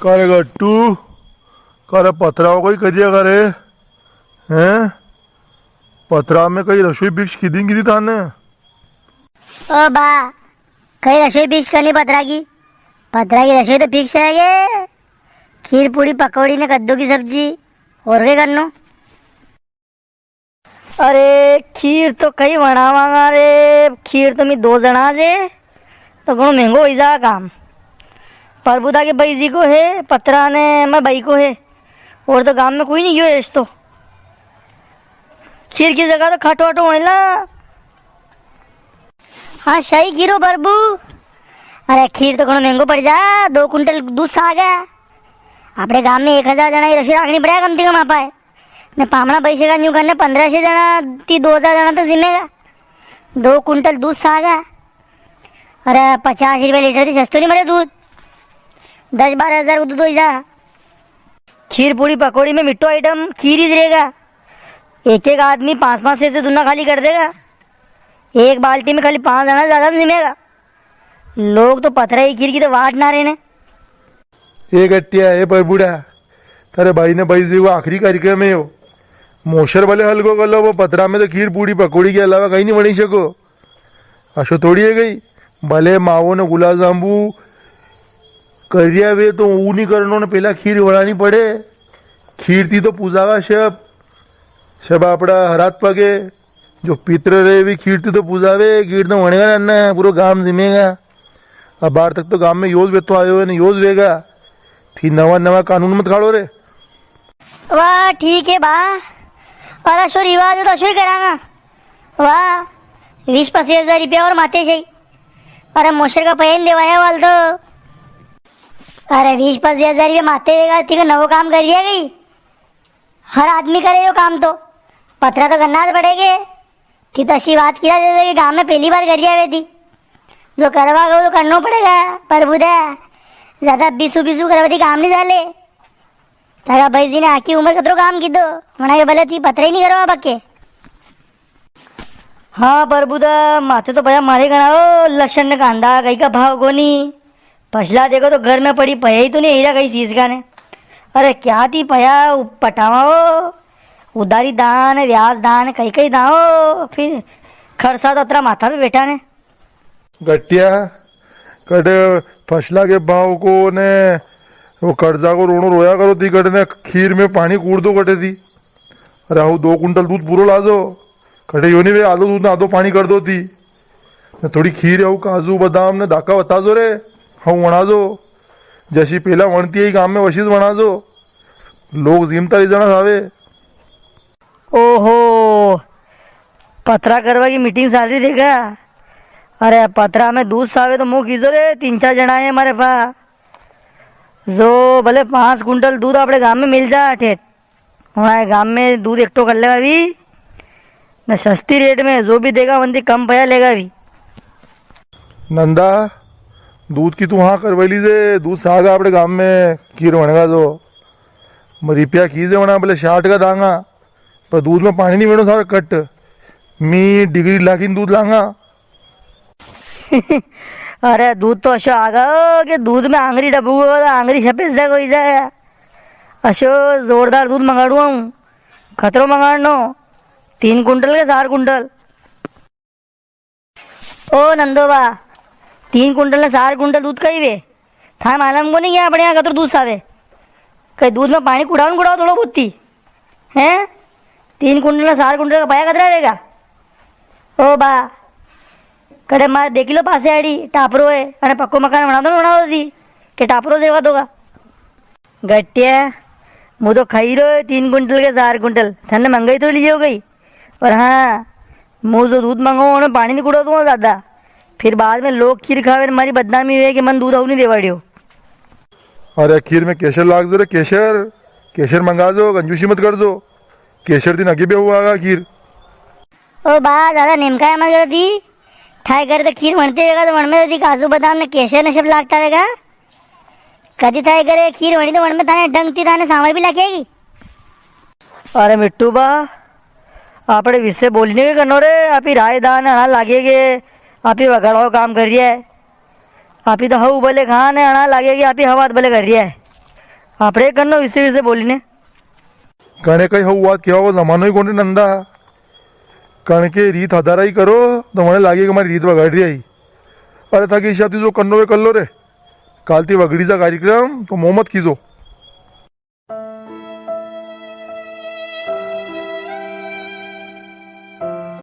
करे गट्टू करे पथराव कोई करिया करे हैं पथराव में कई रसोई बिक्स किदी थाने। ओ बा कई रसोई फिक्स करनी पतरा की रसोई तो फिक्स है ये। खीर पूरी पकौड़ी ने कद्दू की सब्जी और क्या करनो। अरे खीर तो कई वणा मांगा रे। खीर तो मैं 2 जना से तो घणो महंगो हो जा काम। प्रभुदा के भाई जी को है पतरा ने मैं भाई को है और तो गांव में कोई नहीं गयो है तो खीर की जगह तो खट वट होने ला। हाँ सही गिरो प्रभु। अरे खीर तो घणो महंगो पड़ जा। 2 कुंटल दूध सा आ गया अपने गांव में 1000 जना ही रसोई राखनी पड़ेगा कम से कम आप ने पामना पैसे का न्यू करने 1500 जना ती 2000 जना तो जिम्मेगा। 2 कुंटल दूध सा आ गया। अरे 50 रुपये लीटर थी सस्तो नहीं मरे दूध 10-12 हज़ार दूध हो जा। खीर पूरी पकौड़ी में मिट्टो आइटम खीर ही रहेगा। एक एक आदमी 5-5 से दुना खाली कर देगा। एक बाल्टी में खाली 5 जना ज़्यादा जिम्मेगा। लोग तो पथरा ही खीर की तो वाट ना रहे ने। ये गट्टिया है पर बूढ़ा तेरे भाई ने भाई जी वो आखिरी कार्यक्रम है वो मोशर भले हल्को कर लो वो पथरा में तो खीर पूरी पकौड़ी के अलावा कहीं नहीं बनी सको। अशो थोड़ी है गई भले मावो ने गुलाब जाम्बू करिया वे तो वो नहीं करनो ने पहला खीर बनानी पड़े। खीर थी तो पूजावा शब शब आपड़ा हरात पगे जो पितर रहे भी खीर थी तो पूजावे खीर तो वणेगा ना पूरा गांव जिमेगा। अब बाहर तक तो गांव में योज वे तो आयो है ना योज वेगा थी नवा कानून मत खाड़ो रे। वाह ठीक है बा और अशो रिवाज है तो अशो ही करांगा। वाह 20-25 हज़ार रुपया और माते सही। अरे मोशर का पहन देवाया वाल तो अरे 20-25 हज़ार रुपया माते देगा ठीक है नवो काम करिए गई। हर आदमी करे यो काम तो पथरा तो करना पड़ेगे। थी तो अच्छी बात किया जैसे कि गाँव में पहली बार करिए हुए थी जो करवा गो तो करना पड़ेगा। पर बुधा ज़्यादा बीसू करवाती काम नहीं डाले तारा भाई जी ने आकी उम्र कतरो काम की दो मना के भले थी पथरा ही नहीं करवा पक्के। हाँ प्रभुदा माथे तो भैया मारे गणाओ लक्षण ने कांदा कहीं का भाव को नहीं। पछला देखो तो घर में पड़ी पया ही तो नहीं हीरा कहीं चीज का ने। अरे क्या थी पया पटावा हो उधारी दान ब्याज दान कहीं दाओ फिर खर्चा तो अतरा माथा पे बैठा ने। गट्टिया कटे फसला के भाव को ने वो कर्जा को रोनो रोया करो थी कटे ने खीर में पानी कूड़ दो कटे थी। अरे आओ 2 कुंटल दूध पूरा ला दो कटे यो नहीं वे आधो दूध ने आधो पानी कर दो थी थोड़ी खीर है काजू बादाम ने दाका बता दो रे हाँ वणा दो जैसी पहला वणती है गांव में वशीज बना दो लोग जिमता ले जाना सावे। ओहो पथरा करवा की मीटिंग चल रही देखा। अरे पथरा में दूध सावे तो मुँह खींचो रे 3-4 जना है हमारे पास जो भले 5 कुंटल दूध अपने गांव में मिल जा ठेठ हमारे गांव में दूध एकटो कर लेगा भी न सस्ती रेट में जो भी देगा वंदी कम पैसा लेगा भी। नंदा दूध की तू हाँ करवैली से दूध सागा अपने गांव में खीर बनेगा जो रिपिया खीजे होना भले 60 का दांगा पर दूध में पानी नहीं बेनो सारा कट मी डिग्री लाखिन दूध लांगा। अरे दूध तो अशो आगा कि दूध में आंगरी डबू आंगरी छपेस जा कोई जाए अशो जोरदार दूध मंगाड़ू हूँ खतरो मंगाड़नो 3 कुंटल के 4 कुंटल। ओ नंदोबा 3 कुंटल ने 4 कुंटल दूध कही वे था मालूम को नहीं क्या अपने यहाँ कतरो दूध सावे कहीं दूध में पानी कुड़ाओ थोड़ा बहुत थी हैं 3 कुंटल ने 4 कुंटल का पाया कतरा रहेगा। ओ बा कड़े मारे देख लो पासे आड़ी टापरो है अरे पक्को मकान बना दो थी के टापरो सेवा दोगा। गट्टिया मुँह तो खाई रो 3 कुंटल के 4 कुंटल थने महंगाई थोड़ी ली हो गई। और हाँ मुँह जो दूध मंगाओ उन्हें पानी नहीं कुड़ा दूंगा ज़्यादा फिर बाद में लोग खीर खावे हमारी बदनामी हुई है कि मन दूध नहीं देवाड़ी हो। अरे खीर में केसर लाग दो रे केसर मंगा दो कंजूसी मत कर दो केसर दिन आगे भी हुआ खीर। ओ बा ज़्यादा निमका है मगर दी ठाई करे तो खीर बनते रहेगा तो वन में दी काजू बादाम ने केसर ने सब लागता रहेगा कदी थाई करे खीर बनी तो वन में थाने डंगती थाने सांवर भी लाकेगी। अरे मिट्टू बा आपने विषय बोलने के करनो रे आप ही राय दान अना लागेगे आप ही वगड़ाओ काम कर रही है आप ही तो हऊ भले खान है अना लागेगी आप ही हवा भले कर रही है આપણે કરનો વિશે વિશે બોલીને કણે કઈ હું વાત કહેવા જમાનો કોને નંદા કારણ કે રીત હદારાઈ કરો તો મને લાગે કે મારી રીત વગાડી આવી અરે થાકી હિસાબથી જો કરનો એ કરલો રે કાલથી વગડી જા કાર્યક્રમ તો મોહમ્મદ કીધો